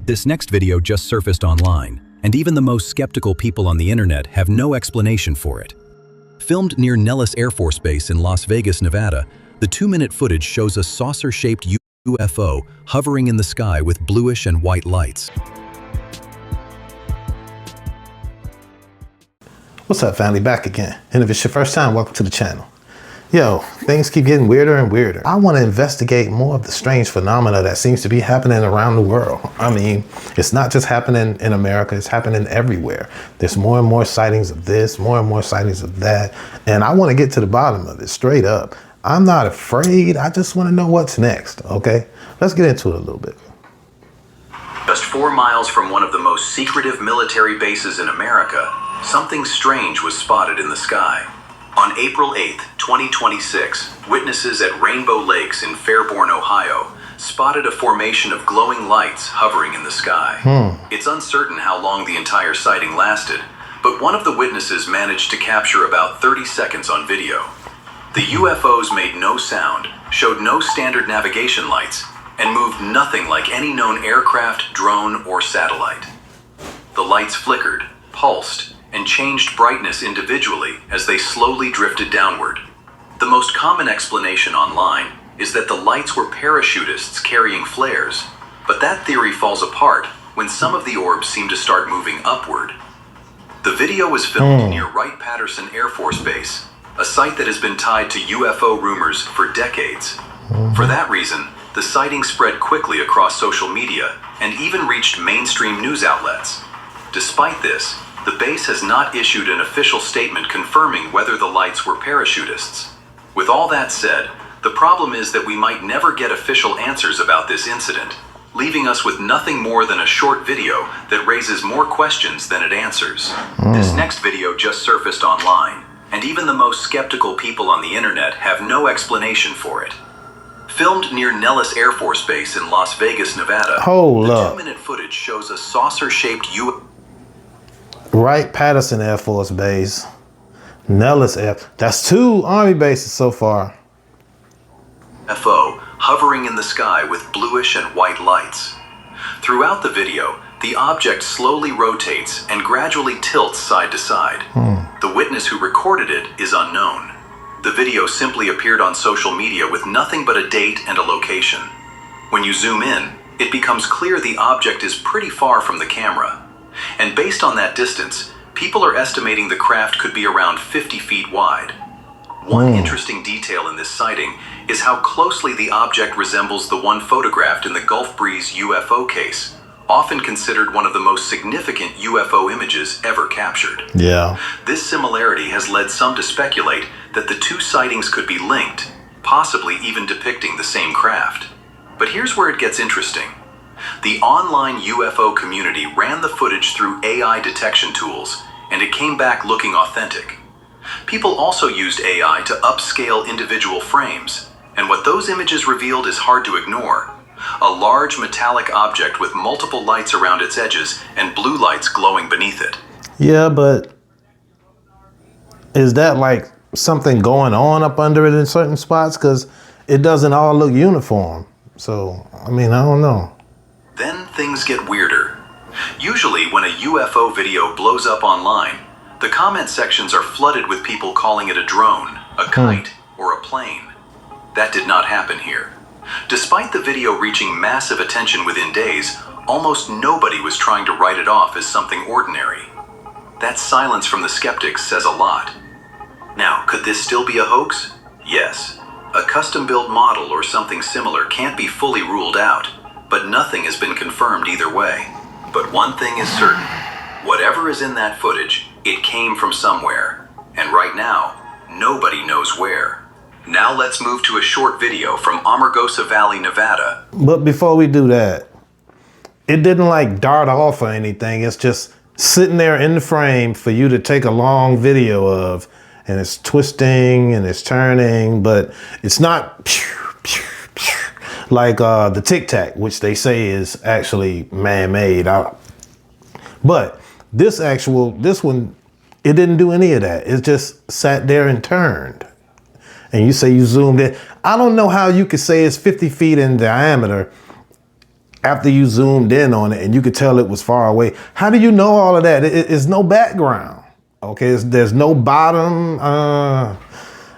This next video just surfaced online, and even the most skeptical people on the internet have no explanation for it. Filmed near Nellis Air Force Base in Las Vegas, Nevada, the 2-minute footage shows a saucer-shaped UFO hovering in the sky with bluish and white lights. What's up, family? Back again. And if it's your first time, welcome to the channel. Yo, things keep getting weirder and weirder. I want to investigate more of the strange phenomena that seems to be happening around the world. I mean, it's not just happening in America, it's happening everywhere. There's more and more sightings of this, more and more sightings of that. And I want to get to the bottom of it straight up. I'm not afraid. I just want to know what's next. Okay, let's get into it a little bit. Just 4 miles from one of the most secretive military bases in America, something strange was spotted in the sky. On April 8, 2026, witnesses at Rainbow Lakes in Fairborn, Ohio, spotted a formation of glowing lights hovering in the sky. It's uncertain how long the entire sighting lasted, but one of the witnesses managed to capture about 30 seconds on video. The UFOs made no sound, showed no standard navigation lights, and moved nothing like any known aircraft, drone, or satellite. The lights flickered, pulsed, and changed brightness individually as they slowly drifted downward. The most common explanation online is that the lights were parachutists carrying flares, but that theory falls apart when some of the orbs seem to start moving upward. The video was filmed near Wright-Patterson Air Force Base, a site that has been tied to UFO rumors for decades. For that reason, the sighting spread quickly across social media and even reached mainstream news outlets. Despite this, the base has not issued an official statement confirming whether the lights were parachutists. With all that said, the problem is that we might never get official answers about this incident, leaving us with nothing more than a short video that raises more questions than it answers. This next video just surfaced online, and even the most skeptical people on the internet have no explanation for it. Filmed near Nellis Air Force Base in Las Vegas, Nevada, the 2-minute footage shows a saucer-shaped UFO. Wright-Patterson Air Force Base, Nellis Air. That's 2 Army bases so far. UFO hovering in the sky with bluish and white lights. Throughout the video, the object slowly rotates and gradually tilts side to side. The witness who recorded it is unknown. The video simply appeared on social media with nothing but a date and a location. When you zoom in, it becomes clear the object is pretty far from the camera. And based on that distance, people are estimating the craft could be around 50 feet wide. One interesting detail in this sighting is how closely the object resembles the one photographed in the Gulf Breeze UFO case, often considered one of the most significant UFO images ever captured. Yeah. This similarity has led some to speculate that the 2 sightings could be linked, possibly even depicting the same craft. But here's where it gets interesting. The online UFO community ran the footage through AI detection tools, and it came back looking authentic. People also used AI to upscale individual frames, and what those images revealed is hard to ignore. A large metallic object with multiple lights around its edges and blue lights glowing beneath it. Yeah, but is that like something going on up under it in certain spots? Because it doesn't all look uniform. So, I mean, I don't know. Then things get weirder. Usually when a UFO video blows up online, the comment sections are flooded with people calling it a drone, a kite, or a plane. That did not happen here. Despite the video reaching massive attention within days, almost nobody was trying to write it off as something ordinary. That silence from the skeptics says a lot. Now, could this still be a hoax? Yes. A custom-built model or something similar can't be fully ruled out, but nothing has been confirmed either way. But one thing is certain. Whatever is in that footage, it came from somewhere. And right now, nobody knows where. Now let's move to a short video from Amargosa Valley, Nevada. But before we do that, it didn't like dart off or anything. It's just sitting there in the frame for you to take a long video of, and it's twisting and it's turning, but it's not like the Tic Tac, which they say is actually man-made. But this one, it didn't do any of that. It just sat there and turned. And you say you zoomed in. I don't know how you could say it's 50 feet in diameter after you zoomed in on it and you could tell it was far away. How do you know all of that? It's no background. Okay, there's no bottom.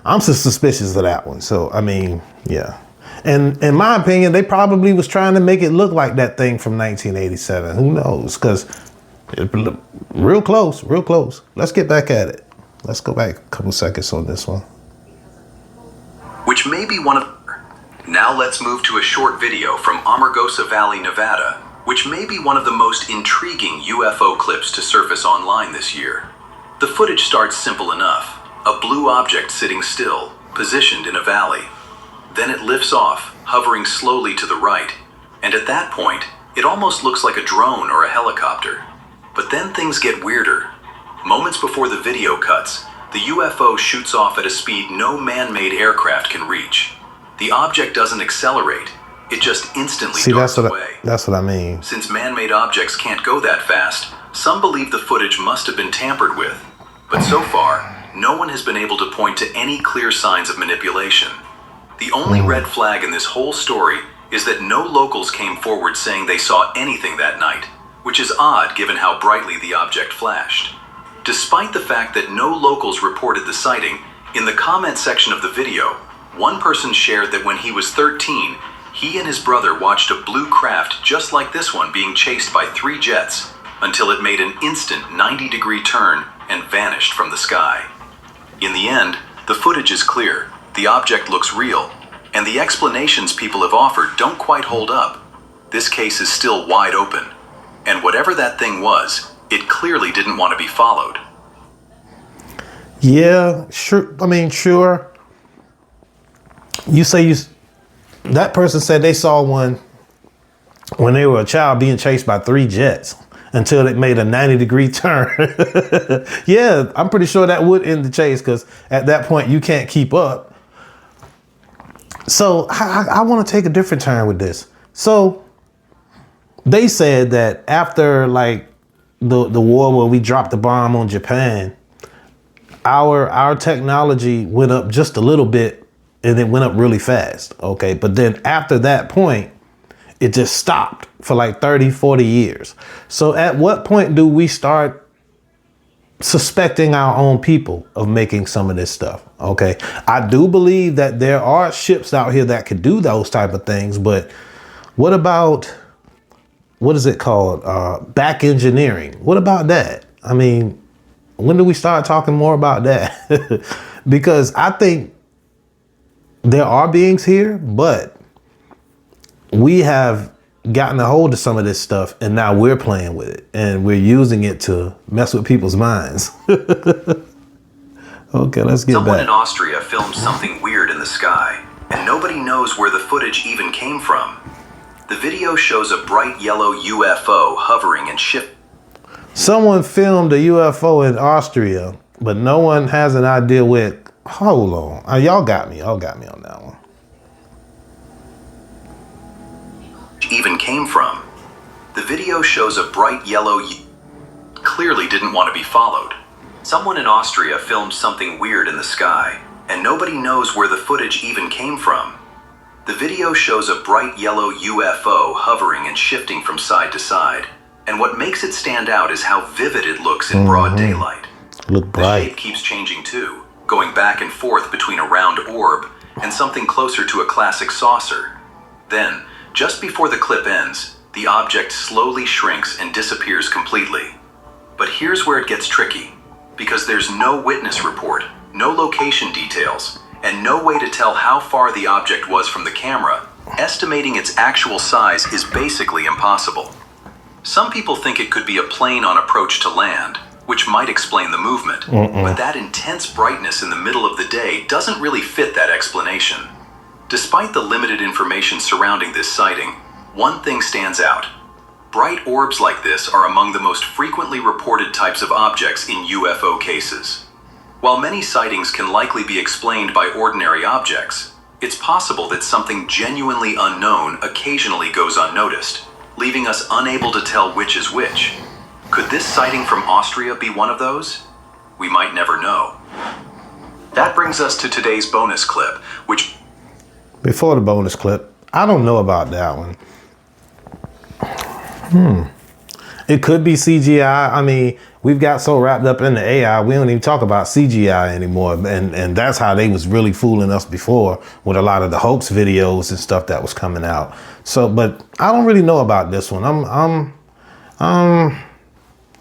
I'm suspicious of that one. So, I mean, yeah. And in my opinion, they probably was trying to make it look like that thing from 1987. Who knows? Because real close, real close. Let's get back at it. Let's go back a couple seconds on this one. Which may be one of... Now let's move to a short video from Amargosa Valley, Nevada, which may be one of the most intriguing UFO clips to surface online this year. The footage starts simple enough. A blue object sitting still, positioned in a valley. Then it lifts off, hovering slowly to the right. And at that point, it almost looks like a drone or a helicopter. But then things get weirder. Moments before the video cuts, the UFO shoots off at a speed no man-made aircraft can reach. The object doesn't accelerate. It just instantly darts away. That's what I mean. Since man-made objects can't go that fast, some believe the footage must have been tampered with. But so far, no one has been able to point to any clear signs of manipulation. The only red flag in this whole story is that no locals came forward saying they saw anything that night, which is odd given how brightly the object flashed. Despite the fact that no locals reported the sighting, in the comment section of the video, one person shared that when he was 13, he and his brother watched a blue craft just like this one being chased by 3 jets until it made an instant 90-degree turn and vanished from the sky. In the end, the footage is clear, the object looks real, and the explanations people have offered don't quite hold up. This case is still wide open, and whatever that thing was, it clearly didn't want to be followed. Yeah, sure. I mean, sure. That person said they saw one when they were a child being chased by 3 jets until it made a 90-degree turn. Yeah, I'm pretty sure that would end the chase because at that point you can't keep up. So I want to take a different turn with this. So they said that after like the war where we dropped the bomb on Japan, our technology went up just a little bit and it went up really fast. Okay. But then after that point, it just stopped for like 30, 40 years. So at what point do we start suspecting our own people of making some of this stuff? Okay. I do believe that there are ships out here that could do those type of things, but what about, what is it called? Back engineering. What about that? I mean, when do we start talking more about that? Because I think there are beings here, but we have gotten a hold of some of this stuff and now we're playing with it and we're using it to mess with people's minds. Okay, let's get back. Someone in Austria filmed something weird in the sky and nobody knows where the footage even came from. The video shows a bright yellow UFO hovering and shifting. Someone filmed a UFO in Austria, but no one has an idea where. Hold on. Y'all got me. Y'all got me on that one. Even came from. The video shows a bright yellow clearly didn't want to be followed. Someone in Austria filmed something weird in the sky, and nobody knows where the footage even came from. The video shows a bright yellow UFO hovering and shifting from side to side, and what makes it stand out is how vivid it looks in broad daylight. Look bright. The shape keeps changing too, going back and forth between a round orb and something closer to a classic saucer. Then, just before the clip ends, the object slowly shrinks and disappears completely. But here's where it gets tricky, because there's no witness report, no location details, and no way to tell how far the object was from the camera. Estimating its actual size is basically impossible. Some people think it could be a plane on approach to land, which might explain the movement, but that intense brightness in the middle of the day doesn't really fit that explanation. Despite the limited information surrounding this sighting, one thing stands out. Bright orbs like this are among the most frequently reported types of objects in UFO cases. While many sightings can likely be explained by ordinary objects, it's possible that something genuinely unknown occasionally goes unnoticed, leaving us unable to tell which is which. Could this sighting from Austria be one of those? We might never know. That brings us to today's bonus clip, which... Before the bonus clip, I don't know about that one. It could be CGI. I mean, we've got so wrapped up in the AI, we don't even talk about CGI anymore. And that's how they was really fooling us before with a lot of the hoax videos and stuff that was coming out. So, but I don't really know about this one. I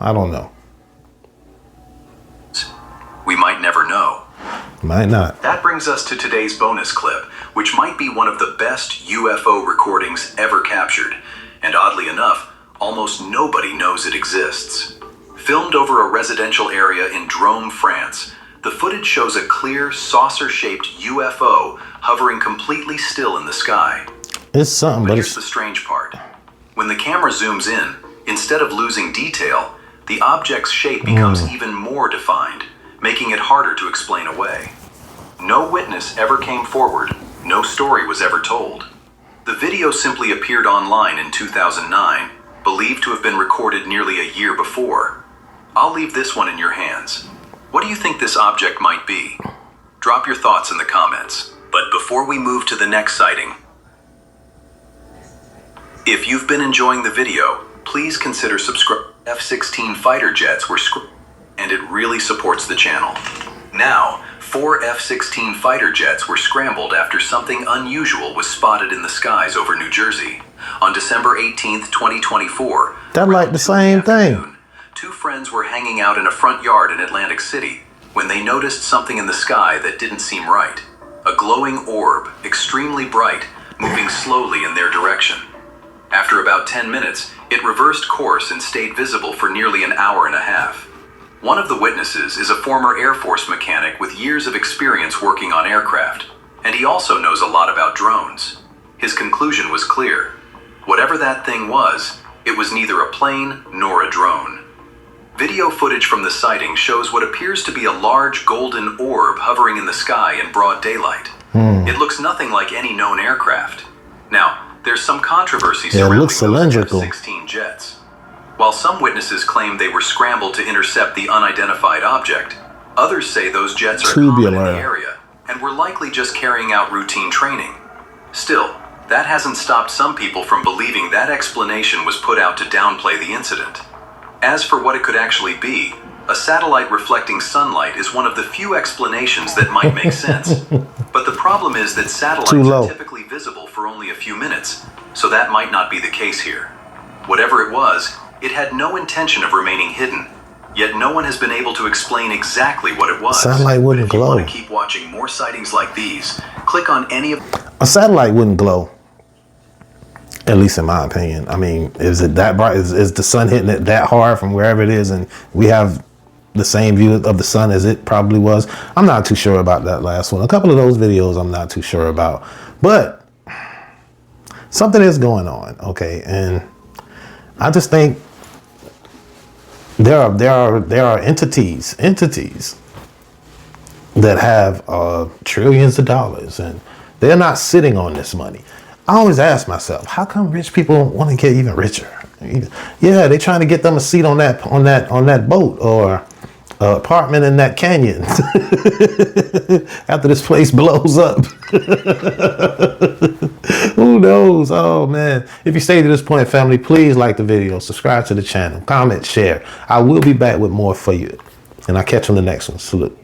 don't know. We might never know. Might not. That brings us to today's bonus clip, which might be one of the best UFO recordings ever captured. And oddly enough, almost nobody knows it exists. Filmed over a residential area in Drôme, France, the footage shows a clear, saucer-shaped UFO hovering completely still in the sky. It's something, But but here's it's the strange part. When the camera zooms in, instead of losing detail, the object's shape becomes even more defined, making it harder to explain away. No witness ever came forward. No story was ever told. The video simply appeared online in 2009, believed to have been recorded nearly a year before. I'll leave this one in your hands. What do you think this object might be? Drop your thoughts in the comments. But before we move to the next sighting, if you've been enjoying the video, please consider subscribing. F-16 fighter jets were and it really supports the channel. Now, 4 F-16 fighter jets were scrambled after something unusual was spotted in the skies over New Jersey. On December 18th, 2024, that like the same thing. Two friends were hanging out in a front yard in Atlantic City when they noticed something in the sky that didn't seem right. A glowing orb, extremely bright, moving slowly in their direction. After about 10 minutes, it reversed course and stayed visible for nearly an hour and a half. One of the witnesses is a former Air Force mechanic with years of experience working on aircraft, and he also knows a lot about drones. His conclusion was clear. Whatever that thing was, it was neither a plane nor a drone. Video footage from the sighting shows what appears to be a large golden orb hovering in the sky in broad daylight. It looks nothing like any known aircraft. Now, there's some controversy surrounding those F-16 jets. While some witnesses claim they were scrambled to intercept the unidentified object, others say those jets are common in the area and were likely just carrying out routine training. Still, that hasn't stopped some people from believing that explanation was put out to downplay the incident. As for what it could actually be, a satellite reflecting sunlight is one of the few explanations that might make sense. But the problem is that satellites are typically visible for only a few minutes, so that might not be the case here. Whatever it was, it had no intention of remaining hidden, yet no one has been able to explain exactly what it was. Satellite wouldn't glow. If you want to keep watching more sightings like these, click on any of... A satellite wouldn't glow. At least in my opinion. I mean, is it that bright? Is the sun hitting it that hard from wherever it is, and we have the same view of the sun as it probably was? I'm not too sure about that last one. A couple of those videos I'm not too sure about. But something is going on, okay? And I just think there are entities that have trillions of dollars, and they're not sitting on this money. I always ask myself, how come rich people want to get even richer? Yeah, they're trying to get them a seat on that boat or an apartment in that canyon after this place blows up. Who knows? Oh man. If you stayed to this point, family, please like the video, subscribe to the channel, comment, share. I will be back with more for you. And I'll catch you on the next one. Salute.